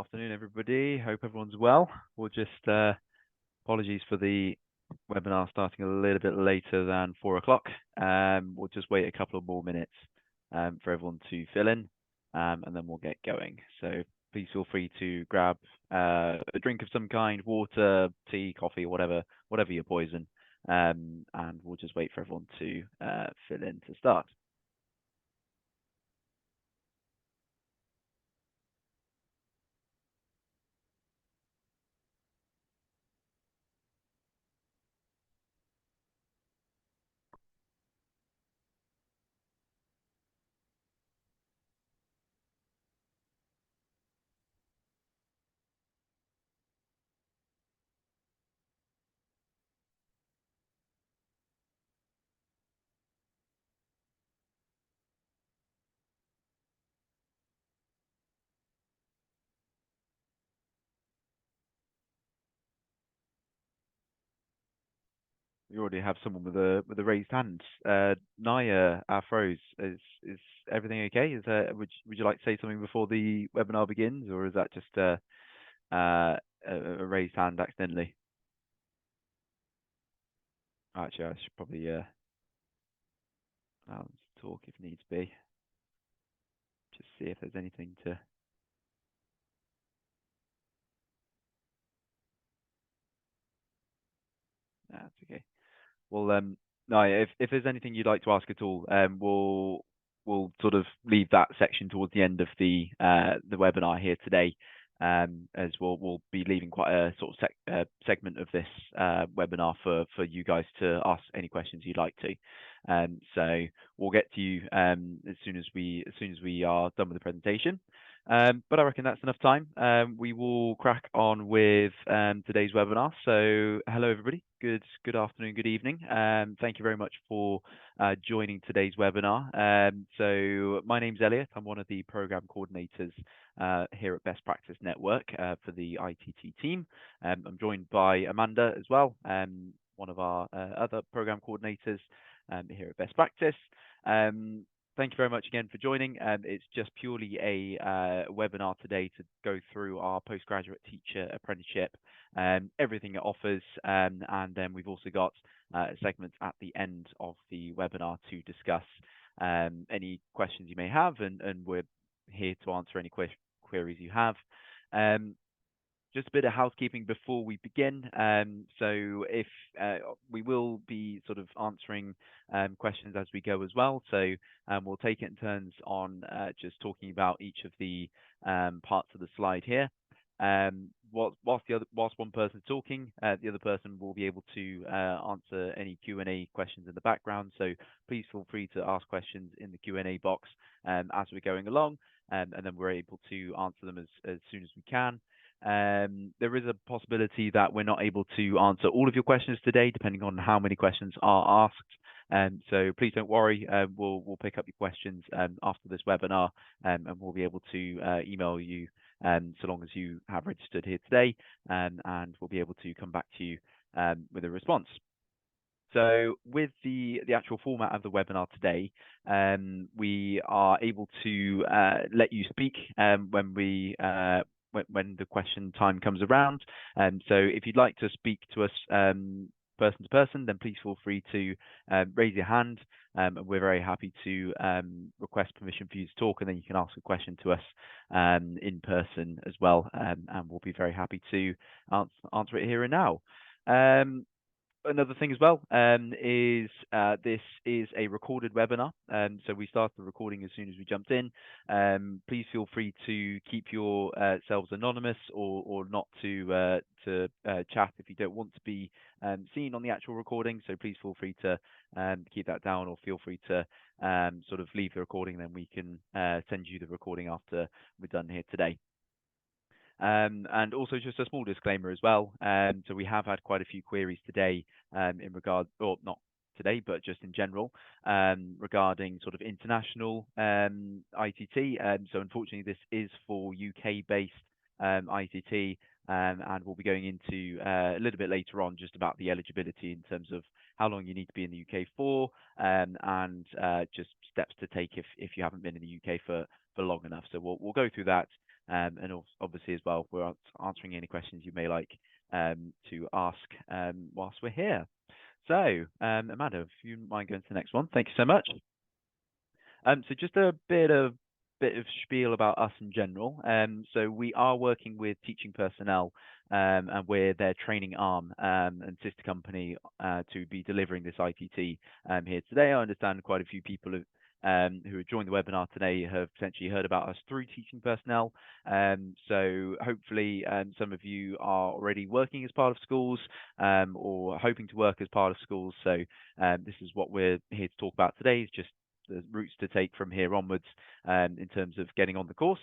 Afternoon, everybody. Hope everyone's well. We'll just apologies for the webinar starting a little bit later than 4 o'clock. We'll just wait a couple of more minutes for everyone to fill in, and then we'll get going. So please feel free to grab a drink of some kind, water, tea, coffee, whatever your poison, and we'll just wait for everyone to fill in to start. We already have someone with a raised hand. Naya Afros, is everything okay? Would you like to say something before the webinar begins, or is that just a raised hand accidentally? Actually, I should probably talk if needs be. Just see if there's anything to. That's okay. Well, no, if there's anything you'd like to ask at all, we'll sort of leave that section towards the end of the webinar here today, as we'll be leaving quite a sort of segment of this webinar for you guys to ask any questions you'd like to. So we'll get to you as soon as we are done with the presentation. But I reckon that's enough time. We will crack on with today's webinar. So hello, everybody. Good afternoon, good evening. Thank you very much for joining today's webinar. So my name's Elliot. I'm one of the program coordinators here at Best Practice Network for the ITT team. I'm joined by Amanda as well, one of our other program coordinators here at Best Practice. Thank you very much again for joining. It's just purely a webinar today to go through our postgraduate teacher apprenticeship, everything it offers, and then we've also got segments at the end of the webinar to discuss any questions you may have, and we're here to answer any queries you have. Just a bit of housekeeping before we begin. So if we will be sort of answering questions as we go as well. So we'll take it in turns on just talking about each of the parts of the slide here. Whilst one person's talking, the other person will be able to answer any Q&A questions in the background. So please feel free to ask questions in the Q&A box as we're going along, and then we're able to answer them as soon as we can. There is a possibility that we're not able to answer all of your questions today, depending on how many questions are asked. So please don't worry. We'll pick up your questions after this webinar, and we'll be able to email you so long as you have registered here today, and we'll be able to come back to you with a response. So with the actual format of the webinar today, we are able to let you speak when the question time comes around. So if you'd like to speak to us person to person, then please feel free to raise your hand, and we're very happy to request permission for you to talk, and then you can ask a question to us in person as well, and we'll be very happy to answer it here and now. Another thing as well is this is a recorded webinar, so we started the recording as soon as we jumped in. Please feel free to keep yourselves anonymous or not to chat if you don't want to be seen on the actual recording. So please feel free to keep that down, or feel free to sort of leave the recording, then we can send you the recording after we're done here today. And also just a small disclaimer as well. So we have had quite a few queries today in regard, or not today, but just in general, regarding sort of international ITT. So unfortunately, this is for UK-based ITT, and we'll be going into a little bit later on just about the eligibility in terms of how long you need to be in the UK for, and just steps to take if you haven't been in the UK for long enough. So we'll go through that, and obviously as well, we're answering any questions you may like to ask whilst we're here. So, Amanda, if you mind going to the next one, thank you so much. So just a bit of spiel about us in general. So we are working with teaching personnel, and we're their training arm and sister company to be delivering this ITT here today. I understand quite a few people who have joined the webinar today have potentially heard about us through teaching personnel. So hopefully some of you are already working as part of schools or hoping to work as part of schools. So this is what we're here to talk about today, is just the routes to take from here onwards in terms of getting on the course.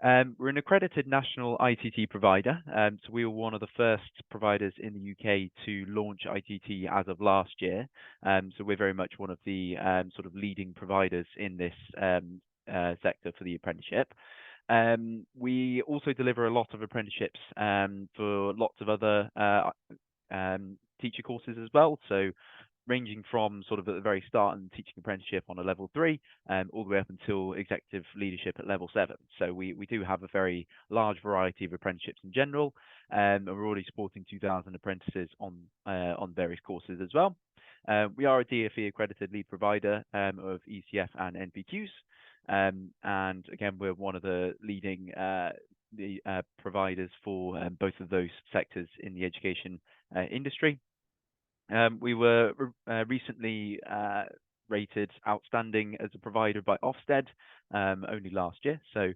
We're an accredited national ITT provider, so we were one of the first providers in the UK to launch ITT as of last year. So we're very much one of the sort of leading providers in this sector for the apprenticeship. We also deliver a lot of apprenticeships for lots of other teacher courses as well. So ranging from sort of at the very start and teaching apprenticeship on a level 3 all the way up until executive leadership at level 7. So we do have a very large variety of apprenticeships in general, and we're already supporting 2,000 apprentices on various courses as well. We are a DFE accredited lead provider of ECF and NPQs, and again, we're one of the leading providers for both of those sectors in the education industry. We were recently rated outstanding as a provider by Ofsted only last year, so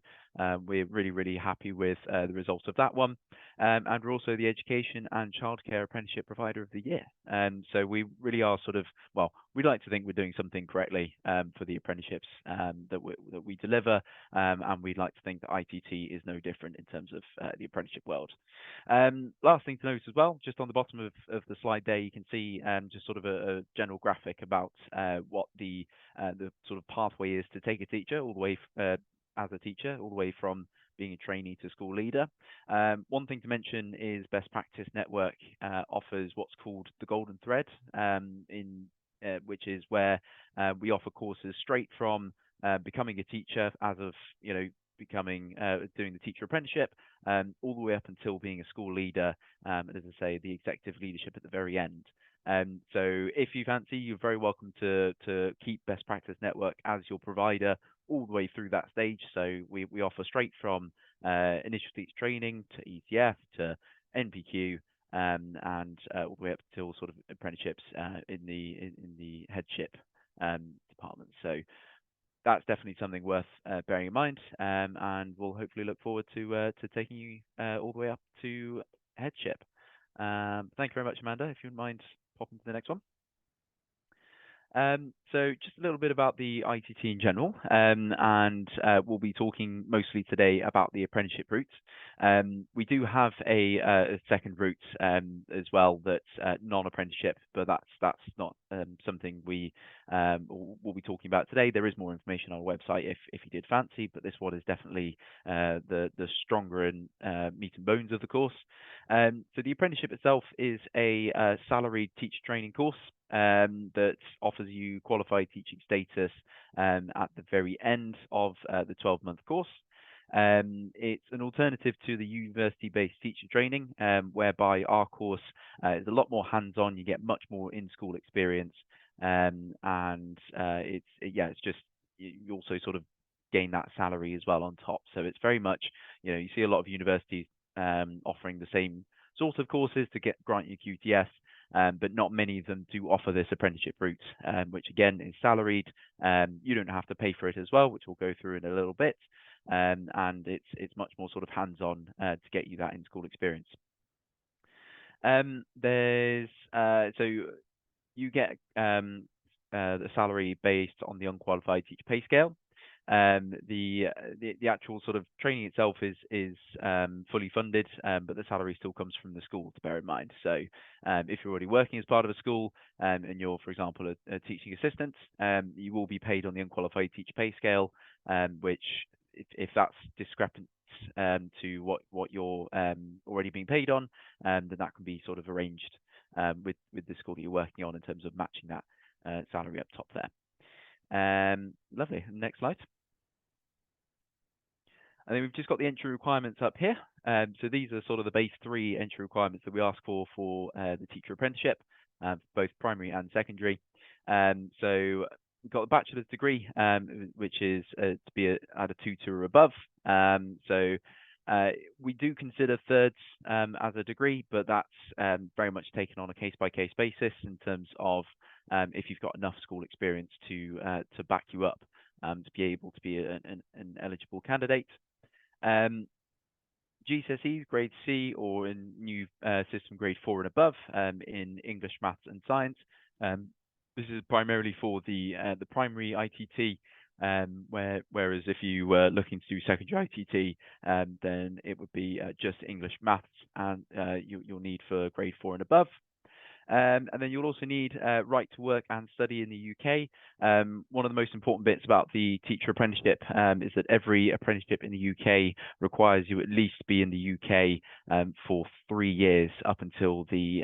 we're really happy with the results of that one. And we're also the Education and Childcare Apprenticeship Provider of the Year. So we really are sort of, well, we'd like to think we're doing something correctly for the apprenticeships that we deliver, and we'd like to think that ITT is no different in terms of the apprenticeship world. Last thing to note as well, just on the bottom of the slide there, you can see just sort of a general graphic about what the sort of pathway is to take a teacher all the way as a teacher, all the way from being a trainee to school leader. One thing to mention is Best Practice Network offers what's called the Golden Thread, which is where we offer courses straight from becoming a teacher, as of becoming doing the teacher apprenticeship, all the way up until being a school leader, and as I say, the executive leadership at the very end. So if you fancy, you're very welcome to keep Best Practice Network as your provider all the way through that stage. So we offer straight from initial teacher training to ECF to NPQ, and all the way up till sort of apprenticeships in the headship department. So that's definitely something worth bearing in mind, and we'll hopefully look forward to taking you all the way up to headship. Thank you very much, Amanda. If you wouldn't mind popping to the next one. So just a little bit about the ITT in general, and we'll be talking mostly today about the apprenticeship route. We do have a second route as well, that's non-apprenticeship, but that's not something we will be talking about today. There is more information on our website if you did fancy, but this one is definitely the stronger and meat and bones of the course. So the apprenticeship itself is a salaried teacher training course that offers you qualified teaching status at the very end of the 12-month course. It's an alternative to the university-based teacher training, whereby our course is a lot more hands-on. You get much more in-school experience, and it's just, you also sort of gain that salary as well on top. So it's very much, you see a lot of universities offering the same sort of courses to grant you QTS. But not many of them do offer this apprenticeship route, which again is salaried. You don't have to pay for it as well, which we'll go through in a little bit, and it's much more sort of hands-on to get you that in-school experience. So you get the salary based on the unqualified teacher pay scale. The actual sort of training itself is fully funded, but the salary still comes from the school, to bear in mind. So if you're already working as part of a school and you're, for example, a teaching assistant, you will be paid on the unqualified teacher pay scale, which if that's discrepant to what you're already being paid on, then that can be sort of arranged with the school that you're working on in terms of matching that salary up top there. Lovely. Next slide. And then we've just got the entry requirements up here. So these are sort of the base 3 entry requirements that we ask for the teacher apprenticeship, both primary and secondary. So we've got a bachelor's degree, which is to be at a 2 or above. So we do consider thirds as a degree, but that's very much taken on a case-by-case basis in terms of if you've got enough school experience to back you up to be able to be an eligible candidate. GCSEs, grade C, or in new system, grade 4 and above in English, Maths, and Science. This is primarily for the primary ITT, whereas if you were looking to do secondary ITT, then it would be just English, Maths, and you'll need for grade 4 and above. And then you'll also need right to work and study in the UK. One of the most important bits about the teacher apprenticeship is that every apprenticeship in the UK requires you at least be in the UK for 3 years up until the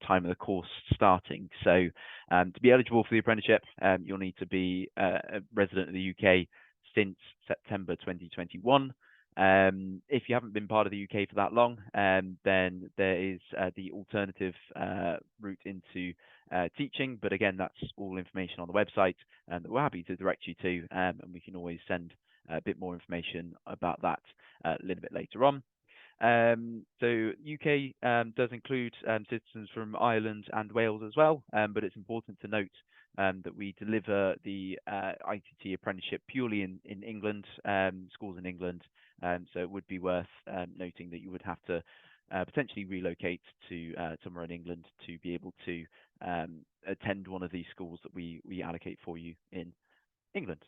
time of the course starting. So to be eligible for the apprenticeship, you'll need to be a resident of the UK since September 2021. If you haven't been part of the UK for that long, then there is the alternative route into teaching. But again, that's all information on the website that we're happy to direct you to, and we can always send a bit more information about that a little bit later on. So UK does include citizens from Ireland and Wales as well, but it's important to note that we deliver the ITT apprenticeship purely in England, schools in England. So it would be worth noting that you would have to potentially relocate to somewhere in England to be able to attend one of these schools that we allocate for you in England.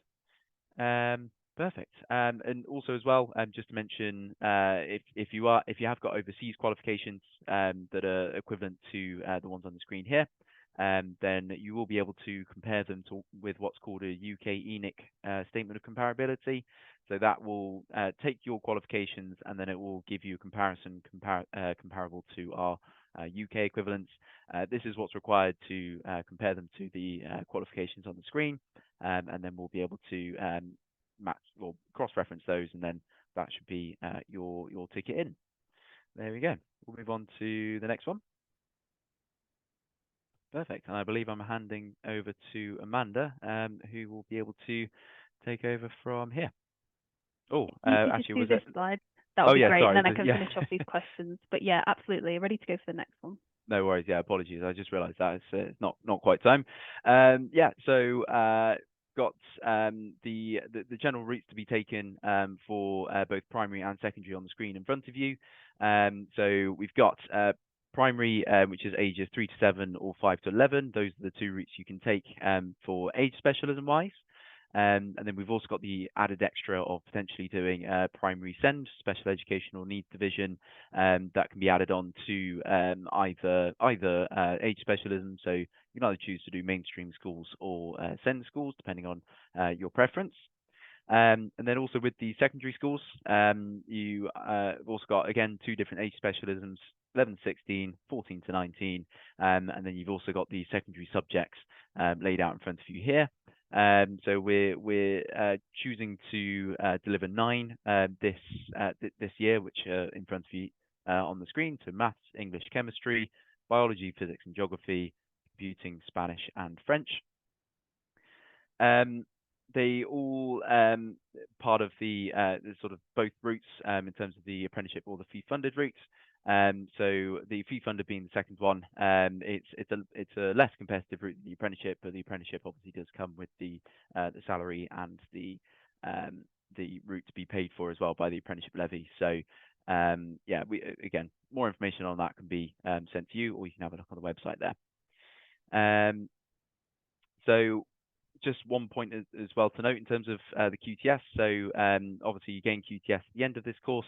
Perfect. And also as well, just to mention, if you have got overseas qualifications that are equivalent to the ones on the screen here, then you will be able to compare them with what's called a UK ENIC statement of comparability. So that will take your qualifications and then it will give you a comparison comparable to our UK equivalents. This is what's required to compare them to the qualifications on the screen, and then we'll be able to match or cross-reference those, and then that should be your ticket in. There we go. We'll move on to the next one. Perfect. And I believe I'm handing over to Amanda, who will be able to take over from here. Oh, actually, was this slide? That would be great, sorry. and then I can finish off these questions. But yeah, absolutely, ready to go for the next one. No worries. Yeah, apologies. I just realised that it's not quite time. Yeah. So got the general routes to be taken for both primary and secondary on the screen in front of you. So we've got primary, which is ages 3 to 7 or 5 to 11. Those are the 2 routes you can take for age specialism wise. And then we've also got the added extra of potentially doing primary SEND, special educational needs division, that can be added on to either age specialism. So you can either choose to do mainstream schools or SEND schools, depending on your preference. And then also with the secondary schools, you have also got, again, 2 different age specialisms, 11 to 16, 14 to 19, and then you've also got the secondary subjects laid out in front of you here. So we're choosing to deliver 9 this year, which are in front of you on the screen. So maths, English, chemistry, biology, physics and geography, computing, Spanish and French. They all part of the sort of both routes in terms of the apprenticeship or the fee-funded routes. So the fee-funded being the second one, it's a less competitive route than the apprenticeship, but the apprenticeship obviously does come with the salary and the route to be paid for as well by the apprenticeship levy. So yeah, again, more information on that can be sent to you, or you can have a look on the website there. So just one point as well to note in terms of the QTS. So obviously you gain QTS at the end of this course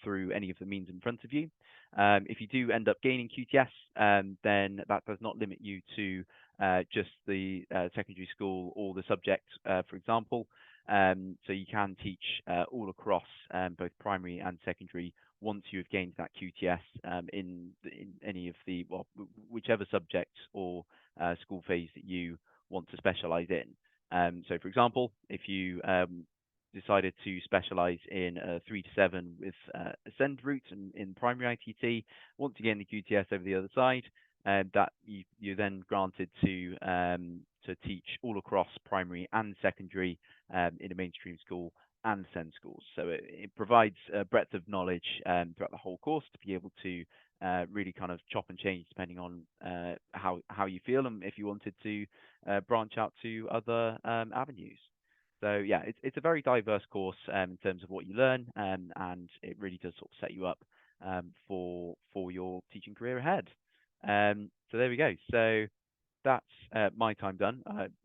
through any of the means in front of you. If you do end up gaining QTS, then that does not limit you to just the secondary school or the subject, for example. So you can teach all across both primary and secondary once you have gained that QTS in any of the, well, whichever subjects or school phase that you want to specialize in. So, for example, if you decided to specialize in 3 to 7 with Ascend route in primary ITT, once you gain the QTS over the other side, that you're then granted to teach all across primary and secondary in a mainstream school and SEND schools. So it provides a breadth of knowledge throughout the whole course to be able to really kind of chop and change depending on how you feel and if you wanted to branch out to other avenues. So yeah, it's a very diverse course in terms of what you learn, and it really does sort of set you up for your teaching career ahead. So there we go. So that's my time done.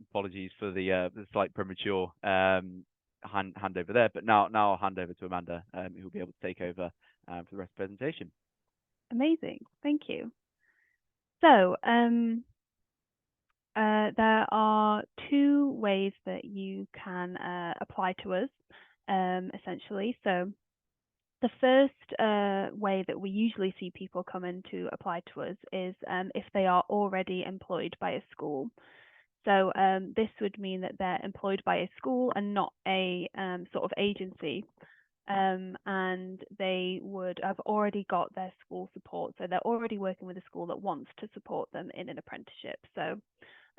Apologies for the slight premature hand over there, but now I'll hand over to Amanda, who will be able to take over for the rest of the presentation. Amazing, thank you. So there are two ways that you can apply to us, essentially. So the first way that we usually see people come in to apply to us is if they are already employed by a school. So this would mean that they're employed by a school and not a sort of agency. And they would have already got their school support. So they're already working with a school that wants to support them in an apprenticeship. So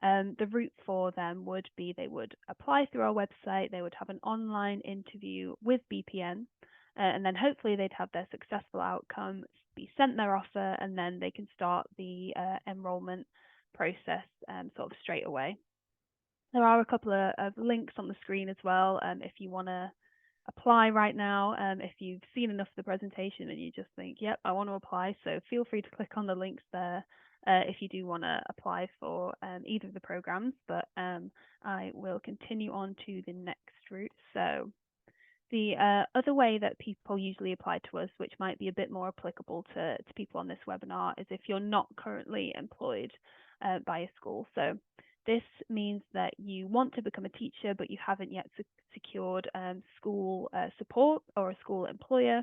the route for them would be they would apply through our website, they would have an online interview with BPN, and then hopefully they'd have their successful outcome, be sent their offer, and then they can start the enrollment process sort of straight away. There are a couple of links on the screen as well if you want to apply right now. If you've seen enough of the presentation and you just think, yep, I want to apply, so feel free to click on the links there if you do want to apply for either of the programs, but I will continue on to the next route. So the other way that people usually apply to us, which might be a bit more applicable to people on this webinar, is if you're not currently employed by a school. So this means that you want to become a teacher, but you haven't yet secured school support or a school employer.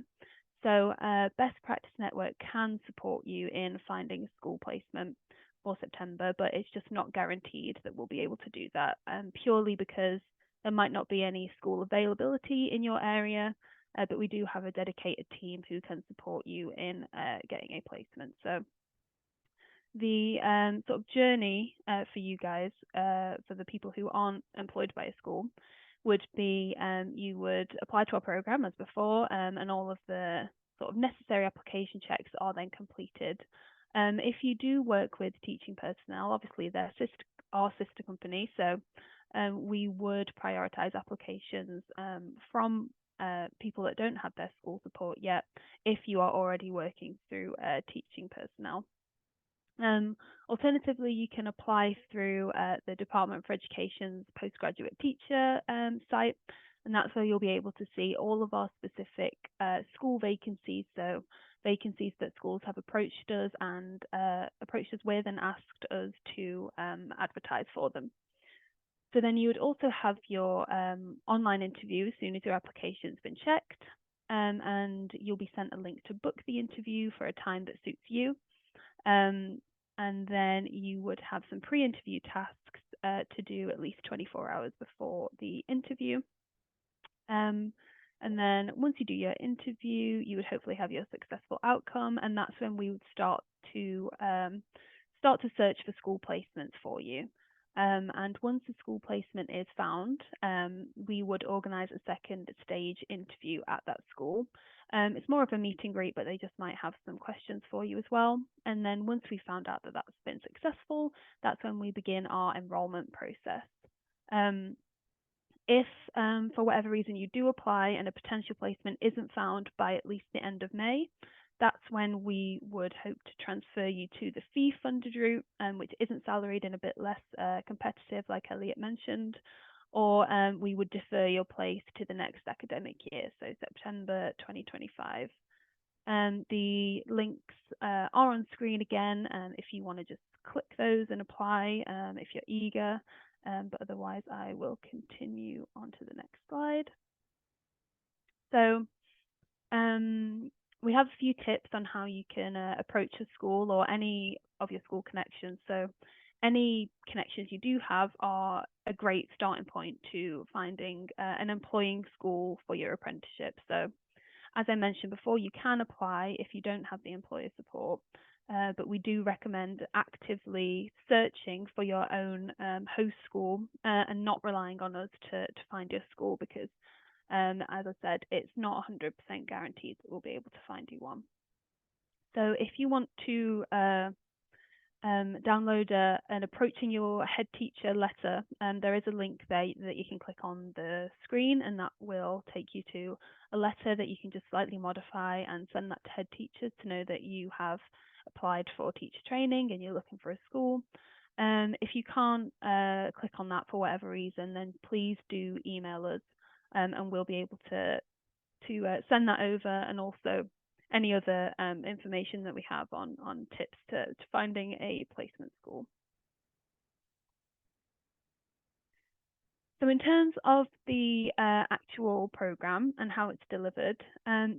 So Best Practice Network can support you in finding a school placement for September, but it's just not guaranteed that we'll be able to do that, purely because there might not be any school availability in your area, but we do have a dedicated team who can support you in getting a placement. So the sort of journey for you guys, for the people who aren't employed by a school, would be you would apply to our program as before, and all of the sort of necessary application checks are then completed. If you do work with teaching personnel, obviously they're our sister company, so we would prioritize applications from people that don't have their school support yet if you are already working through teaching personnel. Alternatively, you can apply through the Department for Education's Postgraduate Teacher site, and that's where you'll be able to see all of our specific school vacancies, so vacancies that schools have approached us with and asked us to advertise for them. So then you would also have your online interview as soon as your application's been checked, and you'll be sent a link to book the interview for a time that suits you. And then you would have some pre-interview tasks to do at least 24 hours before the interview. And then once you do your interview, you would hopefully have your successful outcome, and that's when we would start to search for school placements for you. And once the school placement is found, we would organise a second stage interview at that school. It's more of a meet and greet, but they just might have some questions for you as well. And then once we found out that that's been successful, that's when we begin our enrolment process. If for whatever reason you do apply and a potential placement isn't found by at least the end of May, that's when we would hope to transfer you to the fee-funded route, which isn't salaried and a bit less competitive, like Elliot mentioned, or we would defer your place to the next academic year, so September 2025. The links are on screen again, if you want to just click those and apply if you're eager, but otherwise I will continue on to the next slide. So we have a few tips on how you can approach a school or any of your school connections. So any connections you do have are a great starting point to finding an employing school for your apprenticeship. So as I mentioned before, you can apply if you don't have the employer support, but we do recommend actively searching for your own host school and not relying on us to find your school because, as I said, it's not 100% guaranteed that we'll be able to find you one. So if you want to download an Approaching Your Head Teacher letter. There is a link there that you can click on the screen, and that will take you to a letter that you can just slightly modify and send that to head teachers to know that you have applied for teacher training and you're looking for a school. If you can't click on that for whatever reason, then please do email us, and we'll be able to send that over, and also any other information that we have on tips to finding a placement school. So in terms of the actual program and how it's delivered,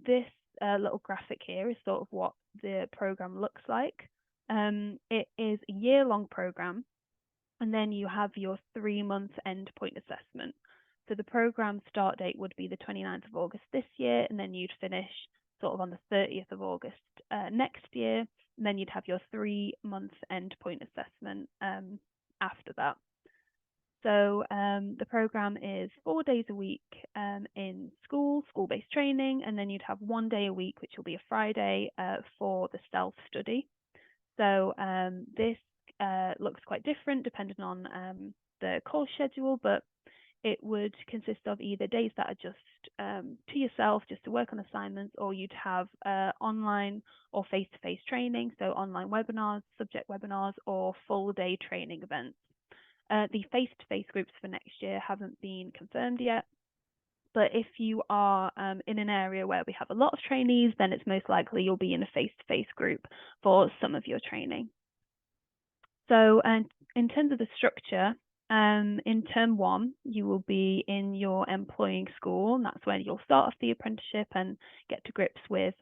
this little graphic here is sort of what the program looks like. It is a year-long program, and then you have your 3-month endpoint assessment. So the program start date would be the 29th of August this year, and then you'd finish sort of on the 30th of August next year, and then you'd have your 3-month endpoint assessment after that. So the program is 4 days a week in school-based training, and then you'd have 1 day a week, which will be a Friday, for the self-study. So this looks quite different depending on the course schedule, but it would consist of either days that are just to yourself, just to work on assignments, or you'd have online or face-to-face training, so online webinars, subject webinars, or full-day training events. The face-to-face groups for next year haven't been confirmed yet, but if you are in an area where we have a lot of trainees, then it's most likely you'll be in a face-to-face group for some of your training. So in terms of the structure, in term 1, you will be in your employing school, and that's when you'll start off the apprenticeship and get to grips with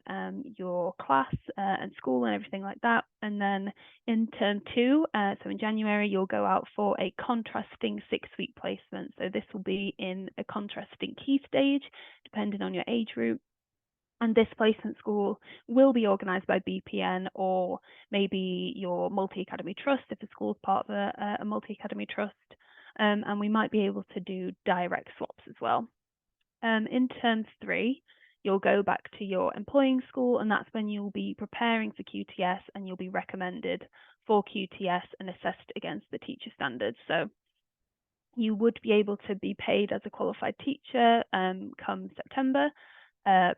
your class and school and everything like that. And then in term 2, so in January, you'll go out for a contrasting 6-week placement. So this will be in a contrasting key stage, depending on your age group. And this placement school will be organised by BPN or maybe your multi-academy trust if the school is part of a multi-academy trust. And we might be able to do direct swaps as well. In term 3, you'll go back to your employing school, and that's when you'll be preparing for QTS and you'll be recommended for QTS and assessed against the teacher standards. So you would be able to be paid as a qualified teacher come September,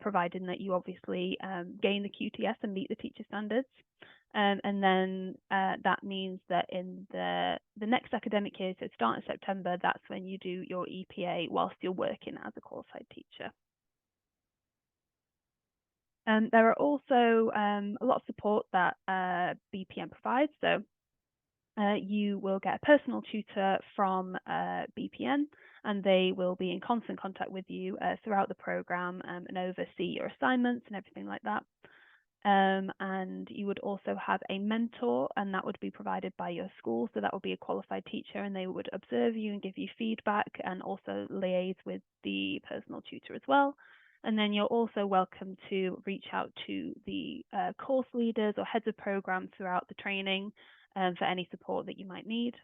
providing that you obviously gain the QTS and meet the teacher standards. And then that means that in the next academic year, so starting September, that's when you do your EPA whilst you're working as a qualified teacher. There are also a lot of support that BPN provides. So you will get a personal tutor from BPN, and they will be in constant contact with you throughout the program and oversee your assignments and everything like that. And you would also have a mentor, and that would be provided by your school. So that would be a qualified teacher, and they would observe you and give you feedback and also liaise with the personal tutor as well. And then you're also welcome to reach out to the course leaders or heads of programs throughout the training for any support that you might need.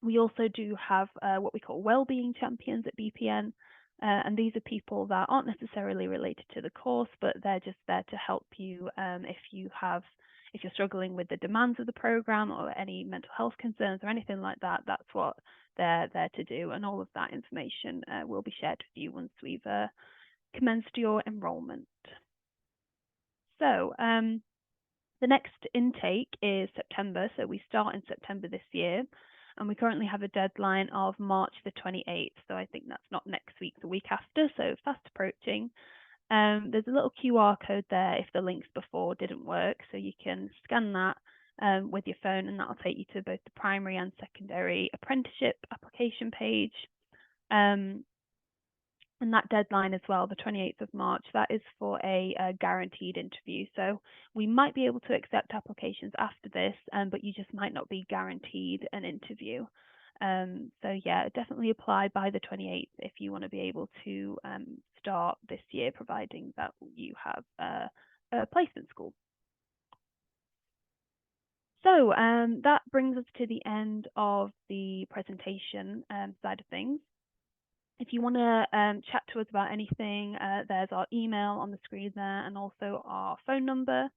We also do have what we call wellbeing champions at BPN, and these are people that aren't necessarily related to the course, but they're just there to help you if you're struggling with the demands of the program or any mental health concerns or anything like that. That's what they're there to do, and all of that information will be shared with you once we've commenced your enrollment. So the next intake is September, so we start in September this year, and we currently have a deadline of March the 28th, so I think that's not next week, the week after, so fast approaching. There's a little QR code there if the links before didn't work, so you can scan that with your phone, and that'll take you to both the primary and secondary apprenticeship application page. And that deadline as well, the 28th of March, that is for a guaranteed interview. So we might be able to accept applications after this, but you just might not be guaranteed an interview. So yeah, definitely apply by the 28th if you want to be able to start this year, providing that you have a placement school. So that brings us to the end of the presentation side of things. If you want to chat to us about anything, there's our email on the screen there and also our phone number.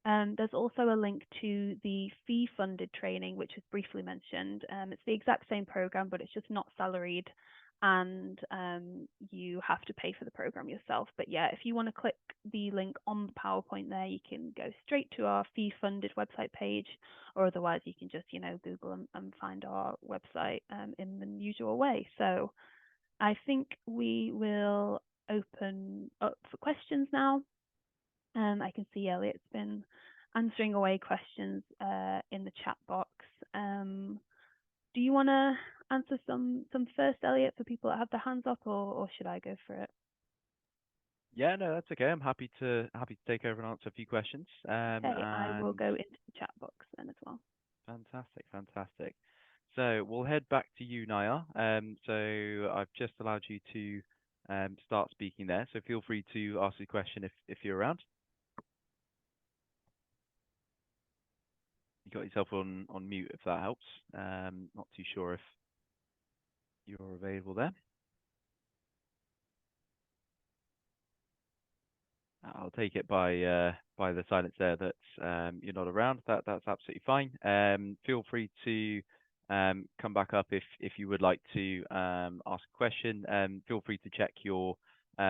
There's also a link to the fee-funded training, which is briefly mentioned. It's the exact same program, but it's just not salaried, and you have to pay for the program yourself. But yeah, if you want to click the link on the PowerPoint there, you can go straight to our fee-funded website page, or otherwise you can just, Google and find our website in the usual way. So I think we will open up for questions now. I can see Elliot's been answering away questions in the chat box. Do you want to answer some first, Elliot, for people that have their hands up, or should I go for it? Yeah, no, that's okay. I'm happy to take over and answer a few questions. Okay, I will And go into the chat box then as well. fantastic, fantastic. So we'll head back to you, Naya. So I've just allowed you to start speaking there. So feel free to ask a question if you're around. You got yourself on mute if that helps. Not too sure if you're available there. I'll take it by the silence there that you're not around. That's absolutely fine. Feel free to come back up if you would like to ask a question. Feel free to check your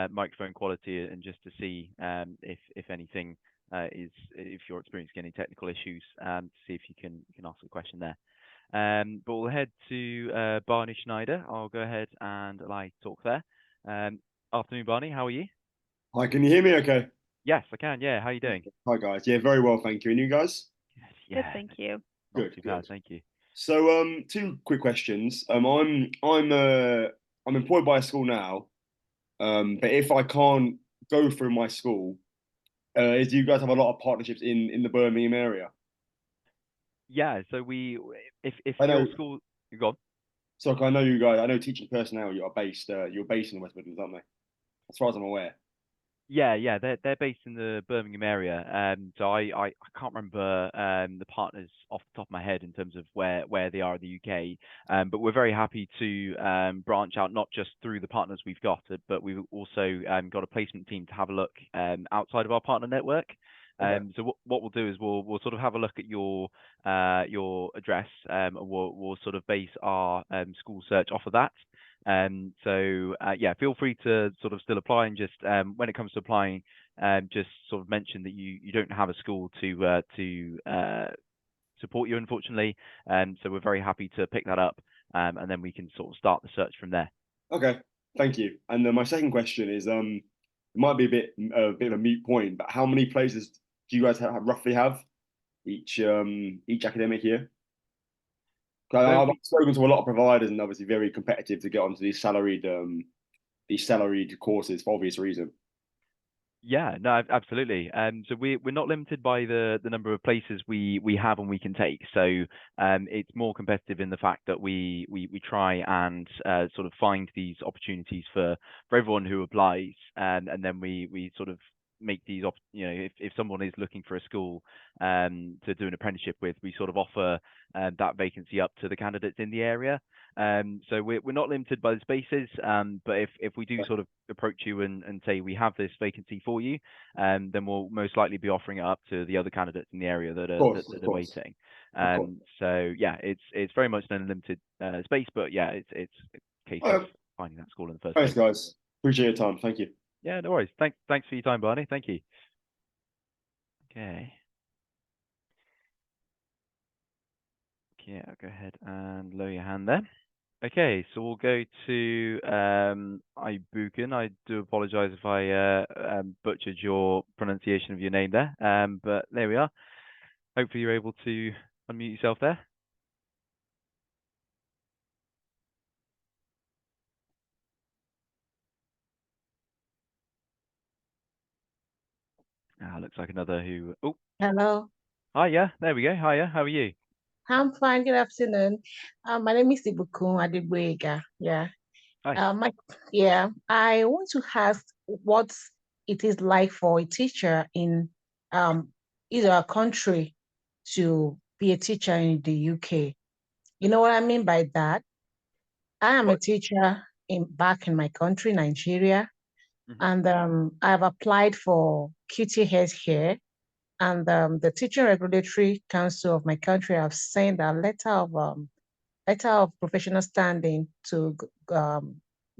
microphone quality and just to see if anything if you're experiencing any technical issues, to see if you can ask a question there. But we'll head to Barney Schneider. I'll go ahead and allow you to talk there. Afternoon, Barney. How are you? Hi, can you hear me okay? Yes, I can. Yeah, how are you doing? Hi, guys. Yeah, very well, thank you. And you guys? Good. Good, Yeah, thank you. not Good, too good. bad, thank you. So, two quick questions. I'm employed by a school now. But if I can't go through my school, do you guys have a lot of partnerships in the Birmingham area? Yeah, so if I know. your school, you go on. So I know you guys. I know teaching personnel. You're based in the West Midlands, aren't they? As far as I'm aware. Yeah, they're based in the Birmingham area. So I can't remember the partners off the top of my head in terms of where they are in the UK. But we're very happy to branch out not just through the partners we've got, but we've also got a placement team to have a look outside of our partner network. Okay. So what we'll do is we'll sort of have a look at your address, and we'll sort of base our school search off of that. So yeah, feel free to sort of still apply and just when it comes to applying, just sort of mention that you don't have a school to support you, unfortunately. So we're very happy to pick that up, and then we can sort of start the search from there. Okay. Thank you. And then my second question is, it might be a bit of a moot point, but how many places do you guys roughly have each academic year? So I've spoken to a lot of providers, and obviously very competitive to get onto these salaried courses for obvious reason. yeah, no, absolutely. So we're not limited by the number of places we have and we can take. So it's more competitive in the fact that we try and sort of find these opportunities for everyone who applies, and then we sort of make these if someone is looking for a school to do an apprenticeship with, we sort of offer that vacancy up to the candidates in the area. So we're not limited by the spaces, but if we do sort of approach you and say we have this vacancy for you, then we'll most likely be offering it up to the other candidates in the area that are Of that are course, waiting. of course. So yeah, it's very much an unlimited space, but yeah, it's a case of finding that school in the first Thanks, place. guys. Appreciate your time. Thank you. Yeah, no worries. Thanks for your time, Barney. Thank you. Okay. Okay, I'll go ahead and lower your hand there. Okay, so we'll go to Ibuken. I do apologize if I butchered your pronunciation of your name there, but there we are. Hopefully you're able to unmute yourself there. Looks like another who. Oh, Hello, hi, yeah, there we go. Hiya, how are you? I'm fine. Good afternoon. My name is Ibukun Adegboyega. Yeah. Hi. My yeah. I want to ask what it is like for a teacher in um either a country to be a teacher in the UK. You know what I mean by that? I am a What? teacher in back in my country, Nigeria, Mhm. and I've applied for QTS here. And the Teaching Regulatory Council of my country have sent a letter of professional standing to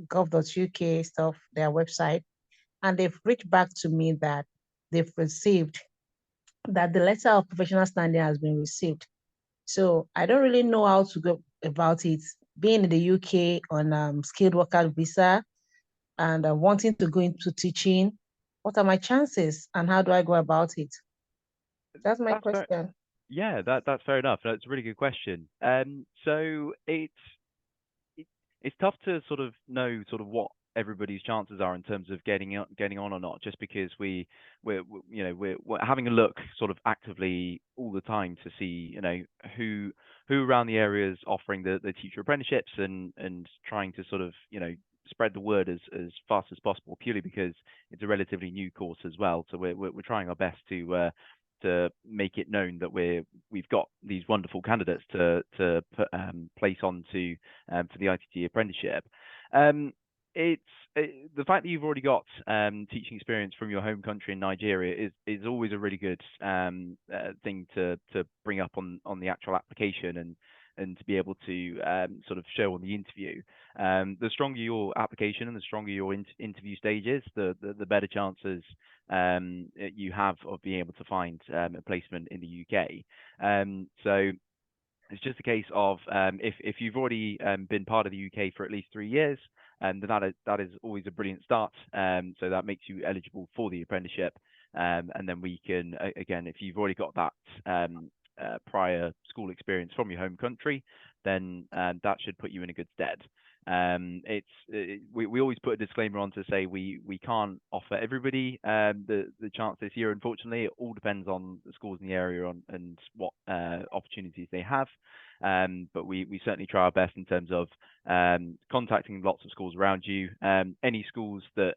gov.uk stuff, their website, and they've reached back to me that they've received that the letter of professional standing has been received. So I don't really know how to go about it. Being in the UK on skilled worker visa and wanting to go into teaching, what are my chances and how do I go about it? That's my That's fair. question. Yeah, that's fair enough. That's a really good question. So it, it's tough to sort of know sort of what everybody's chances are in terms of getting on or not, just because we're having a look sort of actively all the time to see who who around the area is offering the teacher apprenticeships and trying to sort of spread the word as fast as possible, purely because it's a relatively new course as well. So we're trying our best to make it known that we've got these wonderful candidates to put, place onto for the ITT apprenticeship. Um, it's the fact that you've already got teaching experience from your home country in Nigeria is always a really good thing to bring up on the actual application and to be able to sort of show on the interview. The stronger your application and the stronger your interview stages, the better chances you have of being able to find a placement in the UK. So it's just a case of if you've already been part of the UK for at least 3 years, then that is always a brilliant start. So that makes you eligible for the apprenticeship, and then we can again, if you've already got that prior school experience from your home country, then that should put you in a good stead. We always put a disclaimer on to say we can't offer everybody the chance this year. Unfortunately, it all depends on the schools in the area and what opportunities they have. But we certainly try our best in terms of contacting lots of schools around you. Any schools that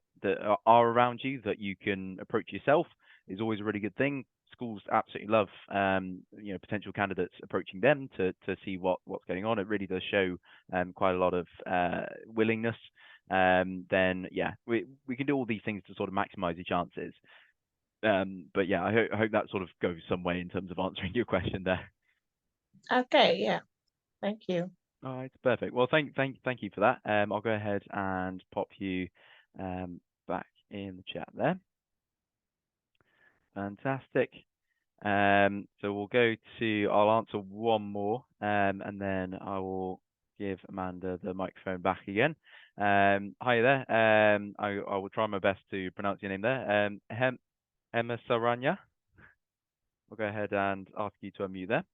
are around you that you can approach yourself is always a really good thing. Schools absolutely love potential candidates approaching them to see what's going on. It really does show quite a lot of willingness. Then yeah, we can do all these things to sort of maximize your chances. But yeah, I hope that sort of goes some way in terms of answering your question there. Okay, yeah. Thank you. All right, perfect. Well, thank you for that. I'll go ahead and pop you back in the chat there. Fantastic. So we'll go to, I'll answer one more, and then I will give Amanda the microphone back again. Hi there. I will try my best to pronounce your name there. Emma Saranya. I'll go ahead and ask you to unmute there.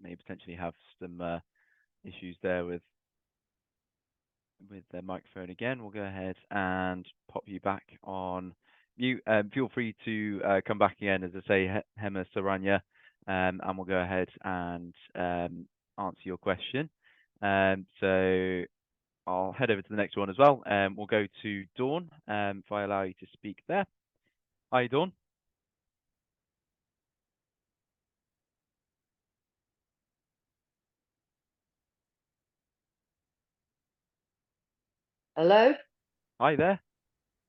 May potentially have some issues there with the microphone again. We'll go ahead and pop you back on mute. Feel free to come back again, as I say, Hema Saranya, and we'll go ahead and answer your question. So I'll head over to the next one as well. We'll go to Dawn, if I allow you to speak there. Hi, Dawn. Hello? Hi there.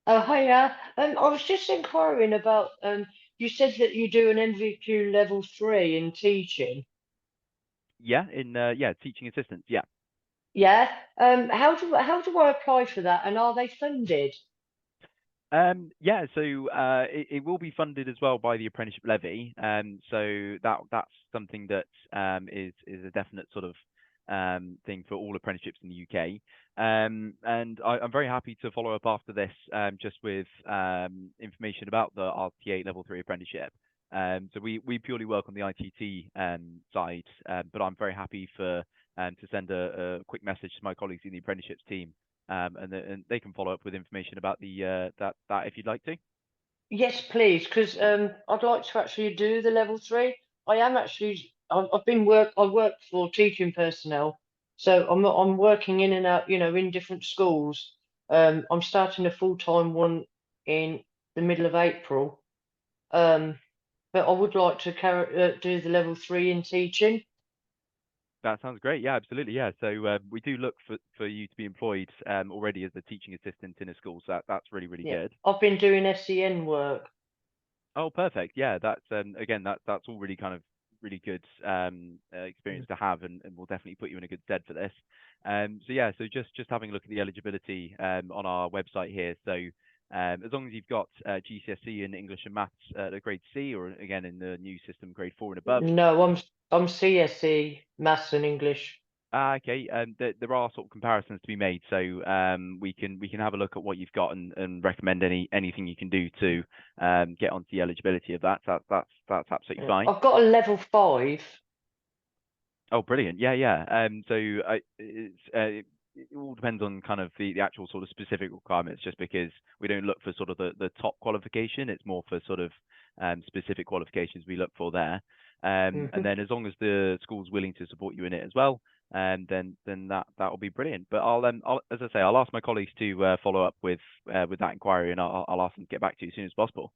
Oh, hiya. I was just inquiring about, you said that you do an NVQ level 3 in teaching. Yeah, in teaching assistants. Yeah. Yeah. How do I apply for that, and are they funded? Yeah, so it will be funded as well by the apprenticeship levy. So that's something that is a definite sort of thing for all apprenticeships in the UK. And I'm very happy to follow up after this, just with information about the RTA Level 3 apprenticeship. So we purely work on the ITT side, but I'm very happy to send a quick message to my colleagues in the apprenticeships team, and they can follow up with information about the that if you'd like to. Yes, please, because I'd like to actually do the level 3. I am actually, I work for teaching personnel, so I'm working in and out, in different schools. I'm starting a full-time one in the middle of April. But I would like to do the level 3 in teaching. That sounds great. Yeah, absolutely. Yeah. So we do look for you to be employed already as a teaching assistant in a school. So that's really, really Yeah, good. I've been doing SEN work. Oh, perfect. Yeah, that's again, that's all really kind of really good experience to have, and will definitely put you in a good stead for this. So yeah, so just having a look at the eligibility on our website here. So as long as you've got GCSE in English and Maths at a grade C, or again in the new system grade 4 and above. No, I'm CSE, Maths and English. Okay. There are sort of comparisons to be made, so we can have a look at what you've got and recommend anything you can do to get onto the eligibility of that. That's absolutely fine. I've got a level 5. Oh, brilliant. Yeah, yeah. So it all depends on kind of the actual sort of specific requirements, just because we don't look for sort of the top qualification. It's more for sort of specific qualifications we look for there. And then as long as the school's willing to support you in it as well, then that will be brilliant. But I'll as I say, I'll ask my colleagues to follow up with that inquiry, and I'll ask them to get back to you as soon as possible.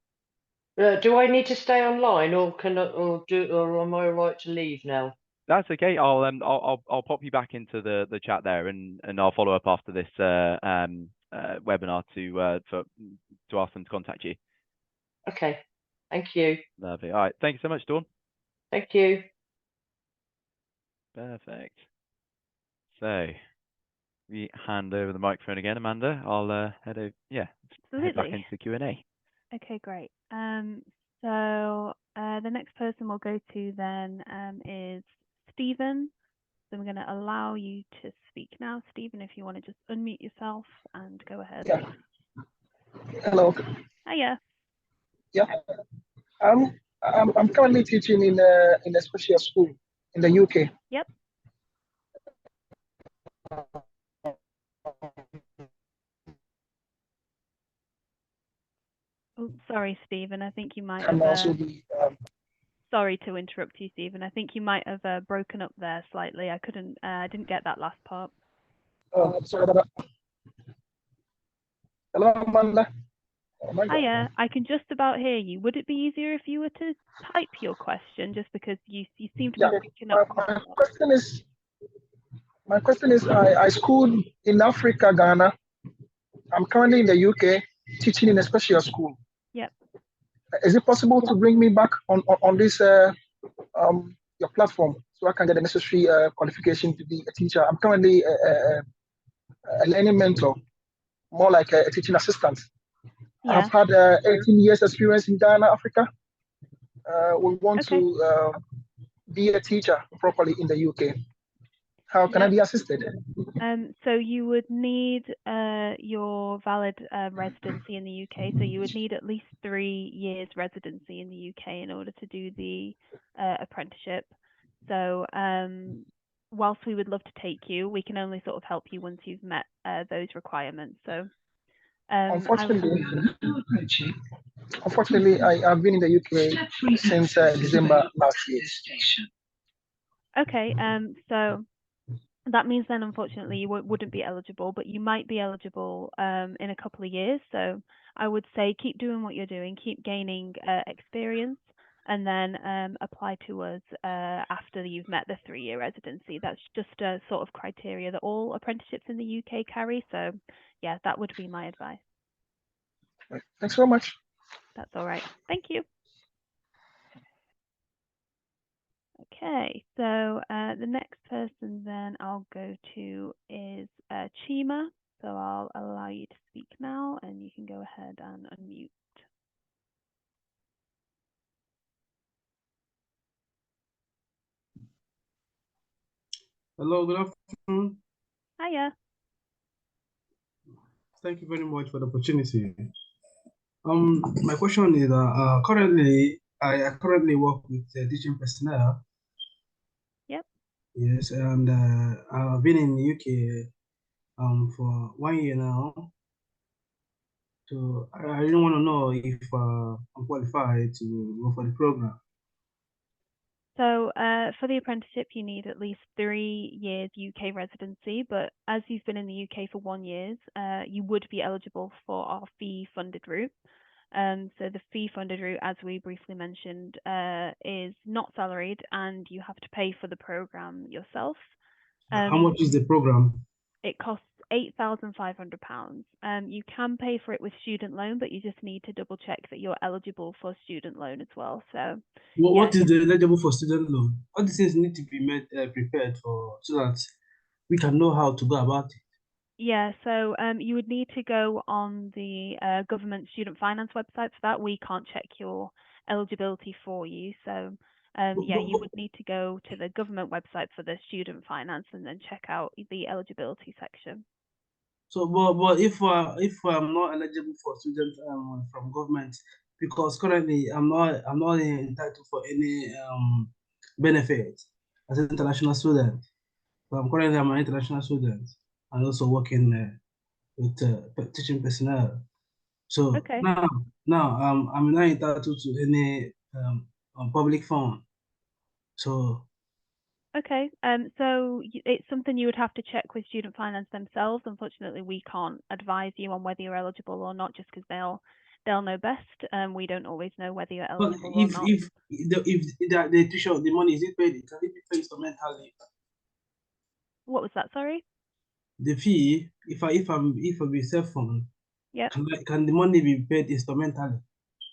Do I need to stay online, or or am I right to leave now? That's okay. I'll pop you back into the chat there, and I'll follow up after this webinar to ask them to contact you. Okay. Thank you. Lovely. All right. Thank you so much, Dawn. Thank you. Perfect. So we hand over the microphone again, Amanda. I'll head back into Q&A. Okay, great. So the next person we'll go to then is Stephen. So I'm going to allow you to speak now, Stephen, if you want to just unmute yourself and go ahead. Yeah. Hello. Hiya. Yeah. I'm currently teaching in a special school in the UK. Yep. Oh, sorry, Stephen. I think you might have. Also be, Sorry to interrupt you, Stephen. I think you might have broken up there slightly. I didn't get that last part. Sorry about that. Hello, Amanda. Hiya. I can just about hear you. Would it be easier if you were to type your question, just because you seem to be breaking up? My question is, I schooled in Africa, Ghana. I'm currently in the UK teaching in a special school. Yep. Is it possible to bring me back on this your platform so I can get the necessary qualification to be a teacher? I'm currently a learning mentor, more like a teaching assistant. Yeah. I've had 18 years experience in Ghana, Africa. We want to be a teacher properly in the UK. How can I be assisted? So you would need your valid residency in the UK. So you would need at least 3 years residency in the UK in order to do the apprenticeship. So whilst we would love to take you, we can only sort of help you once you've met those requirements. So unfortunately, I've been in the UK since December last year. Okay, so that means then unfortunately you wouldn't be eligible, but you might be eligible in a couple of years. So I would say keep doing what you're doing, keep gaining experience, and then apply to us after you've met the 3-year residency. That's just a sort of criteria that all apprenticeships in the UK carry. So yeah, that would be my advice. Thanks so much. That's all right. Thank you. Okay, so the next person then I'll go to is Chima. So I'll allow you to speak now, and you can go ahead and unmute. Hello, good afternoon. Hiya. Thank you very much for the opportunity. My question is, currently, I currently work with teaching personnel. Yep. Yes, and I've been in the UK for 1 year now. So I really want to know if I'm qualified to go for the program. So for the apprenticeship, you need at least 3 years UK residency, but as you've been in the UK for 1 year, you would be eligible for our fee-funded route. So the fee-funded route, as we briefly mentioned, is not salaried, and you have to pay for the program yourself. How much is the program? It costs £8,500. You can pay for it with student loan, but you just need to double check that you're eligible for student loan as well. So What is the eligible for student loan? All these things need to be made prepared for so that we can know how to go about it. yeah, so you would need to go on the government student finance website for that. We can't check your eligibility for you. So yeah, you would need to go to the government website for the student finance and then check out the eligibility section. So, but if I'm not eligible for student from government, because currently I'm not entitled for any benefit as an international student. So I'm an international student and also working with teaching personnel. So Okay. now I'm not entitled to any public fund. So Okay. So it's something you would have to check with student finance themselves. Unfortunately, we can't advise you on whether you're eligible or not, just because they'll know best. We don't always know whether you're but eligible or not. if the tuition, the money, is it paid? Can it be paid instrumentally? What was that? Sorry. The fee, if I be self-fund, Yep. can the money be paid instrumentally?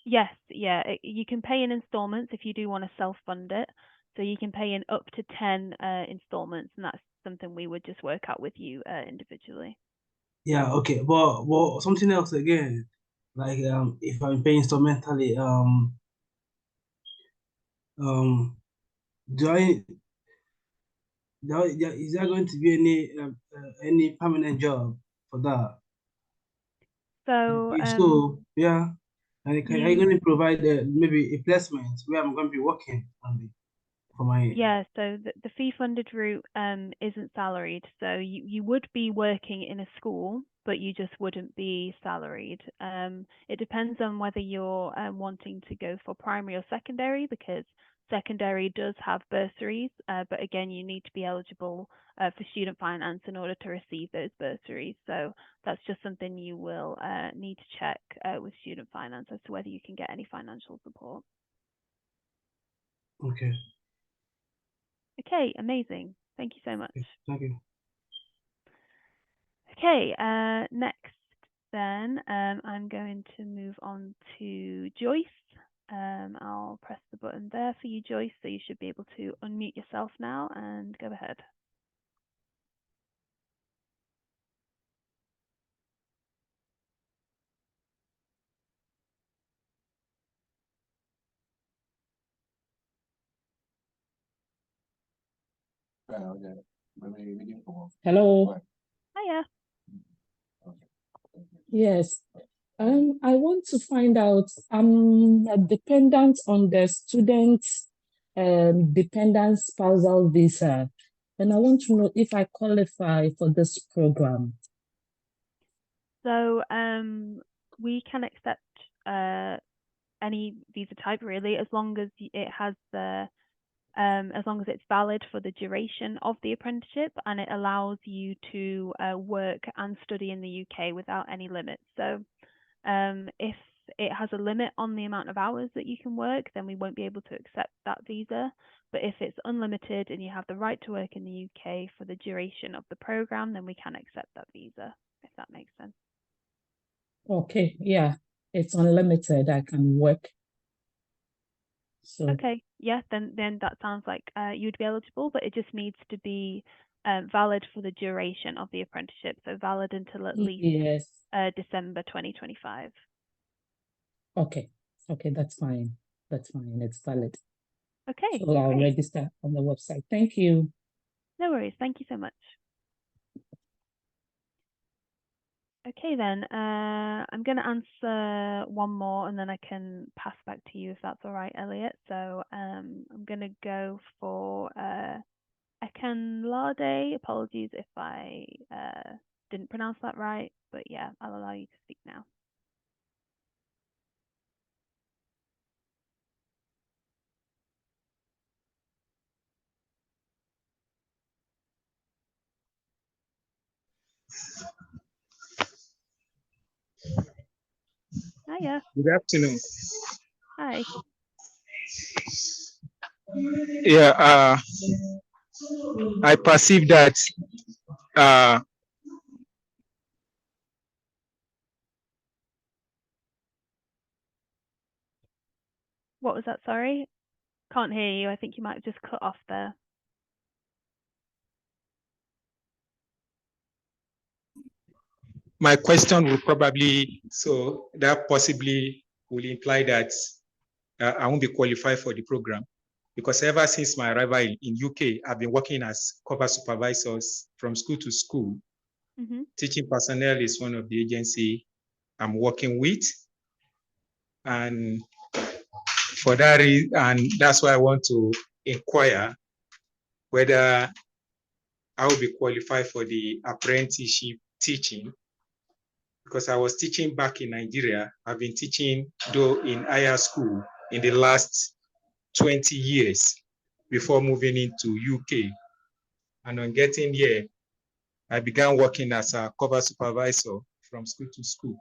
Yes. Yeah. You can pay in installments if you do want to self-fund it. So you can pay in up to 10 installments, and that's something we would just work out with you individually. Yeah, okay, but something else again, like if I'm paying instrumentally, do I is there going to be any permanent job for that? So So yeah, and are you you going to provide maybe a placement where I'm going to be working on for my? Yeah, so the fee-funded route isn't salaried. So you would be working in a school, but you just wouldn't be salaried. It depends on whether you're wanting to go for primary or secondary, because secondary does have bursaries, but again, you need to be eligible for student finance in order to receive those bursaries. So that's just something you will need to check with student finance as to whether you can get any financial support. Okay. Okay, amazing. Thank you so much. Thank you. Okay, next then I'm going to move on to Joyce. I'll press the button there for you, Joyce, so you should be able to unmute yourself now and go ahead. Hello. Hiya. Yes. I want to find out, I'm dependent on the student dependent spousal visa, and I want to know if I qualify for this program. So we can accept any visa type really, as long as it has the as long as it's valid for the duration of the apprenticeship and it allows you to work and study in the UK without any limits. So if it has a limit on the amount of hours that you can work, then we won't be able to accept that visa. But if it's unlimited and you have the right to work in the UK for the duration of the program, then we can accept that visa, if that makes sense. Okay, yeah, it's unlimited. I can work. So okay, yeah, then that sounds like you'd be eligible, but it just needs to be valid for the duration of the apprenticeship, so valid until at least yes. December 2025. Okay, that's fine. That's fine. It's valid. Okay, So I'll great. register on the website. Thank you. No worries. Thank you so much. Okay, then I'm going to answer one more and then I can pass back to you if that's all right, Elliot. So I'm going to go for Ekenlade. Apologies if I didn't pronounce that right, but yeah, I'll allow you to speak now. Hiya. Good afternoon. Hi. Yeah, I perceive that What was that? Sorry. Can't hear you. I think you might have just cut off there. my question will probably, so that possibly will imply that I won't be qualified for the program, because ever since my arrival in UK, I've been working as cover supervisors from school to school. Mm-hmm. Teaching personnel is one of the agency I'm working with. And for that reason, and that's why I want to inquire whether I will be qualified for the apprenticeship teaching, because I was teaching back in Nigeria. I've been teaching, though, in higher school in the last 20 years before moving into UK. And on getting here, I began working as a cover supervisor from school to school.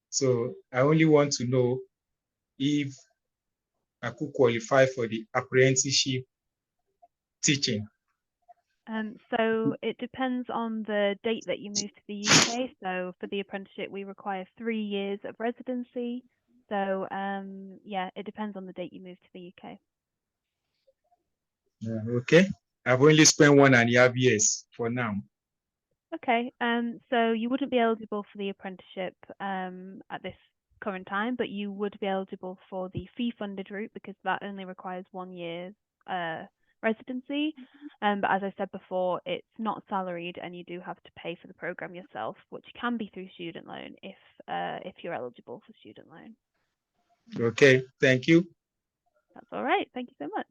So I only want to know if I could qualify for the apprenticeship teaching. So it depends on the date that you move to the UK. So for the apprenticeship, we require 3 years of residency. So yeah, it depends on the date you move to the UK. Okay, I've only spent 1.5 years for now. Okay, so you wouldn't be eligible for the apprenticeship at this current time, but you would be eligible for the fee-funded route because that only requires 1 year's residency. But as I said before, it's not salaried, and you do have to pay for the program yourself, which can be through student loan if you're eligible for student loan. Okay, thank you. That's all right. Thank you so much.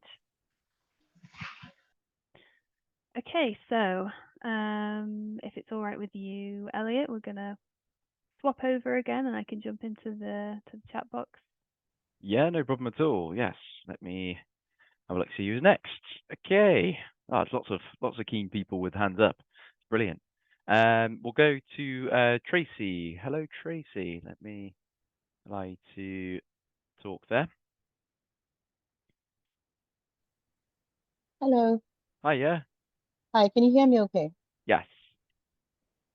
Okay, so if it's all right with you, Elliot, we're gonna swap over again, and I can jump into the chat box. Yeah, no problem at all. Yes, let me have a look. See who's next. Okay. Oh, there's lots of keen people with hands up. Brilliant. We'll go to Tracy. Hello, Tracy. Let me allow you to talk there. Hello. Hi, yeah. Hi, can you hear me okay? Yes.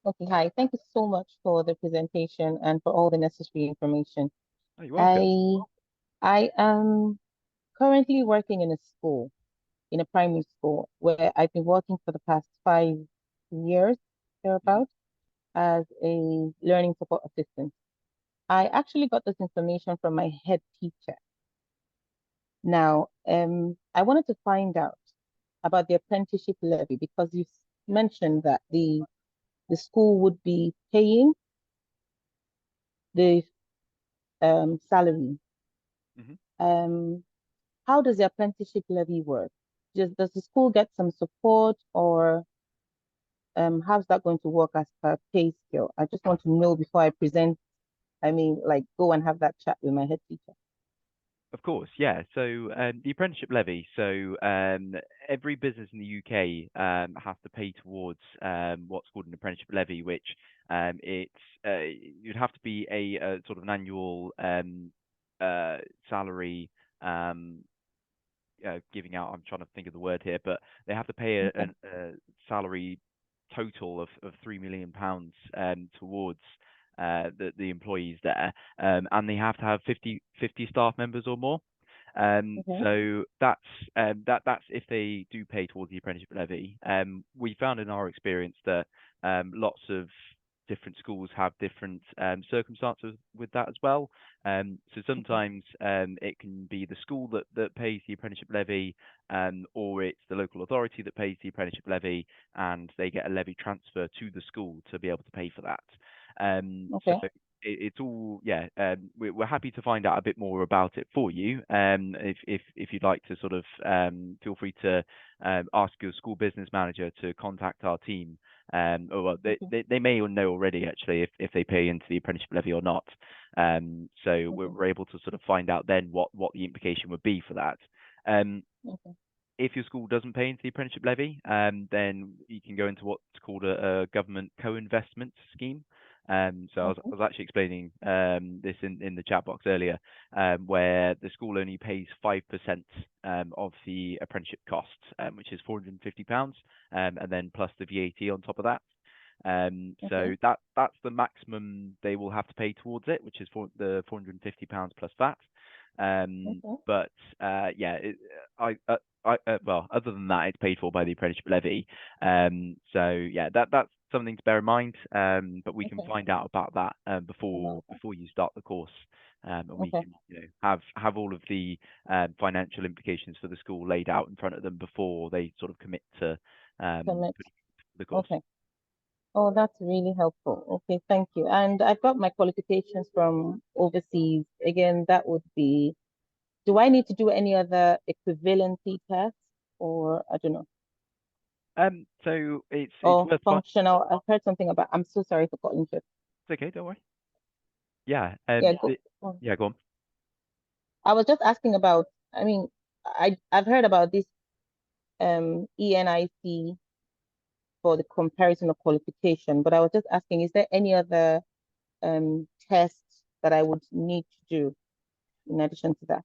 Okay, hi. Thank you so much for the presentation and for all the necessary information. Oh, you're welcome. I am currently working in a school, in a primary school, where I've been working for the past 5 years, thereabout, as a learning support assistant. I actually got this information from my head teacher. Now, I wanted to find out about the apprenticeship levy because you mentioned that the school would be paying the salary. How does the apprenticeship levy work? Does the school get some support, or how's that going to work as per pay scale? I just want to know before I present. I mean, like, go and have that chat with my head teacher. Of course, yeah. So the apprenticeship levy. So every business in the UK has to pay towards what's called an apprenticeship levy, which you'd have to be a sort of an annual salary giving out. I'm trying to think of the word here, but they have to pay a salary total of £3 million towards the employees there, and they have to have 50 staff members or more. So that's if they do pay towards the apprenticeship levy. We found in our experience that lots of different schools have different circumstances with that as well. So sometimes it can be the school that pays the apprenticeship levy, or it's the local authority that pays the apprenticeship levy, and they get a levy transfer to the school to be able to pay for that. So it's all, yeah, we're happy to find out a bit more about it for you. If you'd like to sort of feel free to ask your school business manager to contact our team. Or well, they may know already actually if they pay into the apprenticeship levy or not. So we're able to sort of find out then what the implication would be for that. If your school doesn't pay into the apprenticeship levy, then you can go into what's called a government co-investment scheme. So I was actually explaining this in the chat box earlier, where the school only pays 5% of the apprenticeship costs, which is £450, and then plus the VAT on top of that. So that's the maximum they will have to pay towards it, which is for the £450 plus VAT. But yeah, well, other than that, it's paid for by the apprenticeship levy. So yeah, that's something to bear in mind. But we can find out about that before you start the course, and we can have all of the financial implications for the school laid out in front of them before they sort of commit to the course. Oh, that's really helpful. Okay, thank you. And I've got my qualifications from overseas. Again, that would be, do I need to do any other equivalency tests, or I don't know? So it's worth functional. I've heard something about. I'm so sorry for calling you. It's okay, don't worry. Yeah. Go on. I was just asking about. I mean, I've heard about this ENIC for the comparison of qualification, but I was just asking, is there any other tests that I would need to do in addition to that?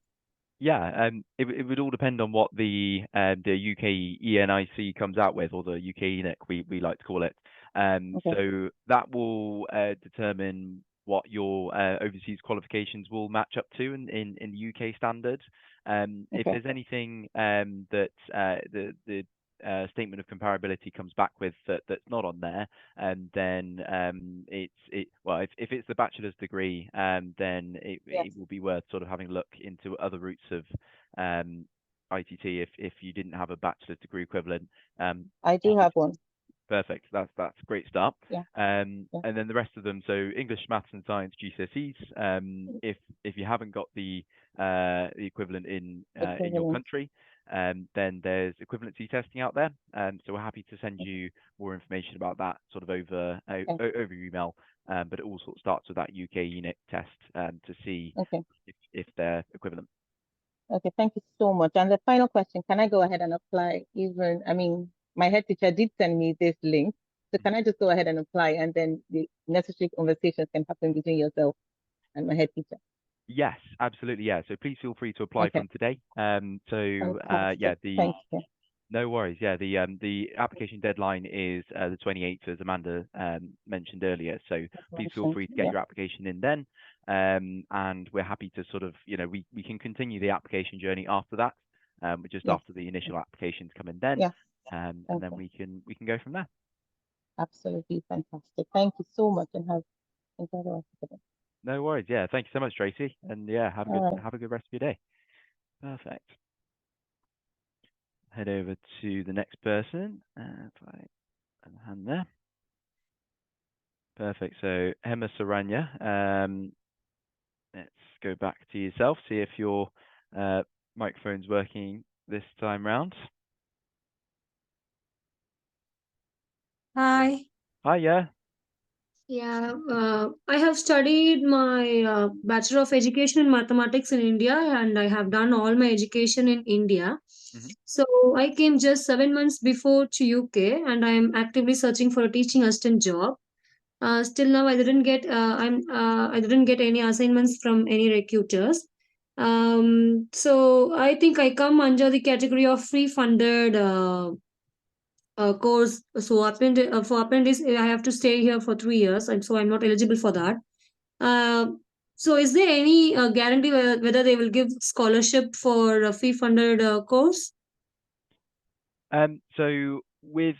Yeah, it would all depend on what the UK ENIC comes out with, or the UK ENIC we like to call it. So that will determine what your overseas qualifications will match up to in the UK standard. If there's anything that the statement of comparability comes back with that's not on there, and then well, if it's the bachelor's degree, then it will be worth sort of having a look into other routes of ITT if you didn't have a bachelor's degree equivalent. I do have one. Perfect. That's a great start. And Yeah. then the rest of them, so English, Maths and Science GCSEs. If you haven't got the equivalent in your country, then there's equivalency testing out there. So we're happy to send you more information about that sort of over your email. But it all sort of starts with that UK unit test to see if they're equivalent. Okay, thank you so much. And the final question, can I go ahead and apply even, I mean, my head teacher did send me this link. So can I just go ahead and apply, and then the necessary conversations can happen between yourself and my head teacher? Yes, absolutely. Yeah. So please feel free to apply from today. Yeah, Thank you. No worries. Yeah, the application deadline is the 28th, as Amanda mentioned earlier. So please feel free to get your application in then. And we're happy to sort of, we can continue the application journey after that, just after the initial applications come in then. And then we can go from there. Absolutely fantastic. Thank you so much, and enjoy the rest of the day. No worries. Yeah, thank you so much, Tracy. And yeah, have a good rest of your day. Perfect. Head over to the next person. If I have a hand there. Perfect. So Hema Saranya, let's go back to yourself. See if your microphone's working this time round. Hi. Hi, yeah. Yeah, I have studied my Bachelor of Education in Mathematics in India, and I have done all my education in India. So I came just 7 months before to UK, and I am actively searching for a teaching assistant job. Still now, I didn't get I didn't get any assignments from any recruiters. So I think I come under the category of free funded course. So for apprentice, I have to stay here for 3 years, and so I'm not eligible for that. So is there any guarantee whether they will give scholarship for a fee funded course? So with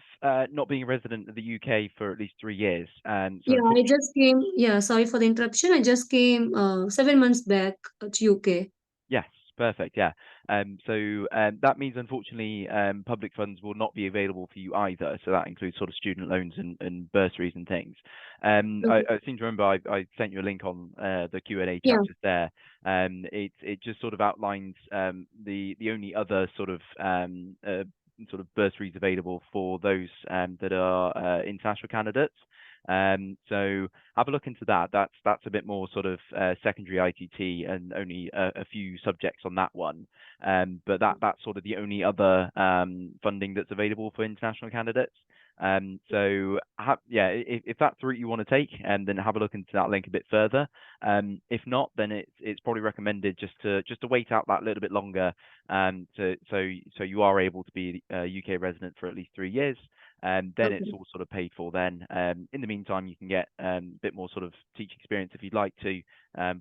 not being a resident of the UK for at least 3 years. So Yeah, I unfortunately, just came. Yeah, sorry for the interruption. I just came 7 months back to UK. yes, perfect. Yeah. That means unfortunately public funds will not be available for you either. So that includes sort of student loans and bursaries and things. Okay. I seem to remember I sent you a link on the Q&A Yeah. chat just there. It just sort of outlines the only other sort of bursaries available for those that are international candidates. So have a look into that. That's a bit more sort of secondary ITT and only a few subjects on that one. But that's sort of the only other funding that's available for international candidates. If that's the route you want to take, then have a look into that link a bit further. If not, then it's probably recommended just to wait out that little bit longer, so you are able to be a UK resident for at least 3 years. Then Okay. it's all sort of paid for then. In the meantime, you can get a bit more sort of teaching experience if you'd like to,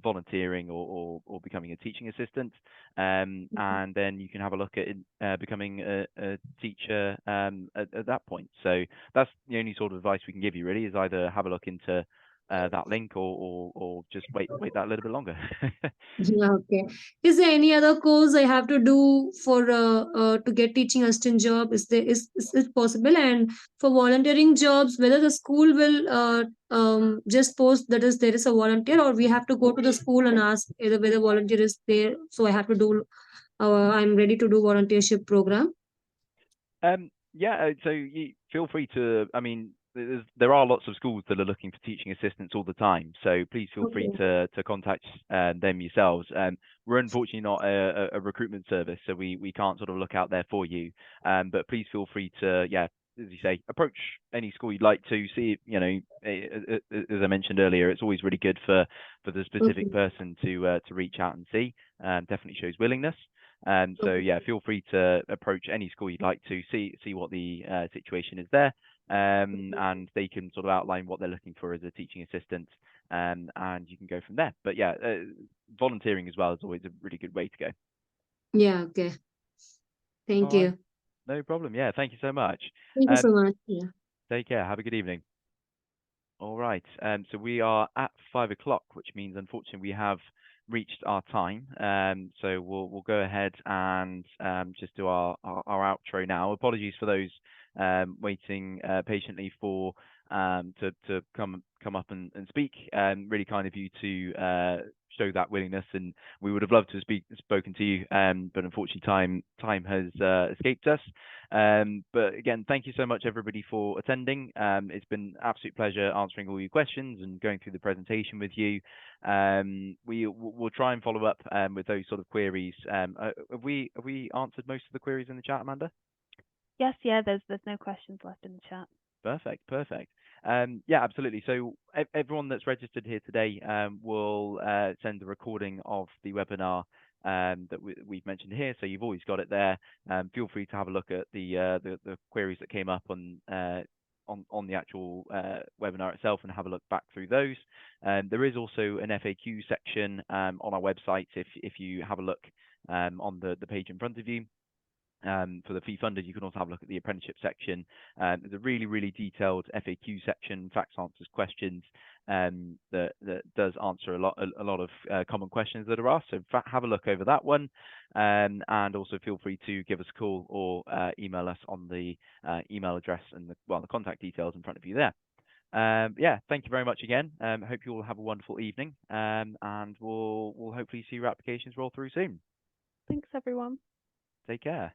volunteering or becoming a teaching assistant. And then you can have a look at becoming a teacher at that point. So that's the only sort of advice we can give you really, is either have a look into that link or just wait that little bit longer. Yeah, okay. Is there any other course I have to do for to get teaching assistant job? Is it possible? And for volunteering jobs, whether the school will just post that is there is a volunteer, or we have to go to the school and ask either whether volunteer is there. So I have to do. I'm ready to do volunteership program. So you feel free to. I mean, there are lots of schools that are looking for teaching assistants all the time. So please feel free Okay. to contact them yourselves. We're unfortunately not a recruitment service, so we can't sort of look out there for you. But please feel free to, yeah, as you say, approach any school you'd like to see. You know, as I mentioned earlier, it's always really good for the specific Okay. person to reach out and see. Definitely shows willingness. So Okay. yeah, feel free to approach any school you'd like to see what the situation is there, and they can sort of outline what they're looking for as a teaching assistant, and you can go from there. But yeah, volunteering as well is always a really good way to go. Yeah. Okay. Thank All right, you. no problem. Yeah, thank you so much. Thank you so much. Yeah. Take care. Have a good evening. All right. So we are at 5 o'clock, which means unfortunately we have reached our time. So we'll go ahead and just do our outro now. Apologies for those waiting patiently for to come up and speak. Really kind of you to show that willingness, and we would have loved to have spoken to you, but unfortunately time has escaped us. But again, thank you so much everybody for attending. It's been an absolute pleasure answering all your questions and going through the presentation with you. We'll try and follow up with those sort of queries. Have we answered most of the queries in the chat, Amanda? Yes, yeah, there's no questions left in the chat. Perfect. Yeah, absolutely. So everyone that's registered here today will send a recording of the webinar that we've mentioned here. So you've always got it there. Feel free to have a look at the queries that came up on the actual webinar itself and have a look back through those. There is also an FAQ section on our website if you have a look on the page in front of you. For the fee funded, you can also have a look at the apprenticeship section. There's a really detailed FAQ section, facts, answers, questions, that does answer a lot of common questions that are asked. So have a look over that one, and also feel free to give us a call or email us on the email address and the contact details in front of you there. Yeah, thank you very much again. Hope you all have a wonderful evening, and we'll hopefully see your applications roll through soon. Thanks, everyone. Take care.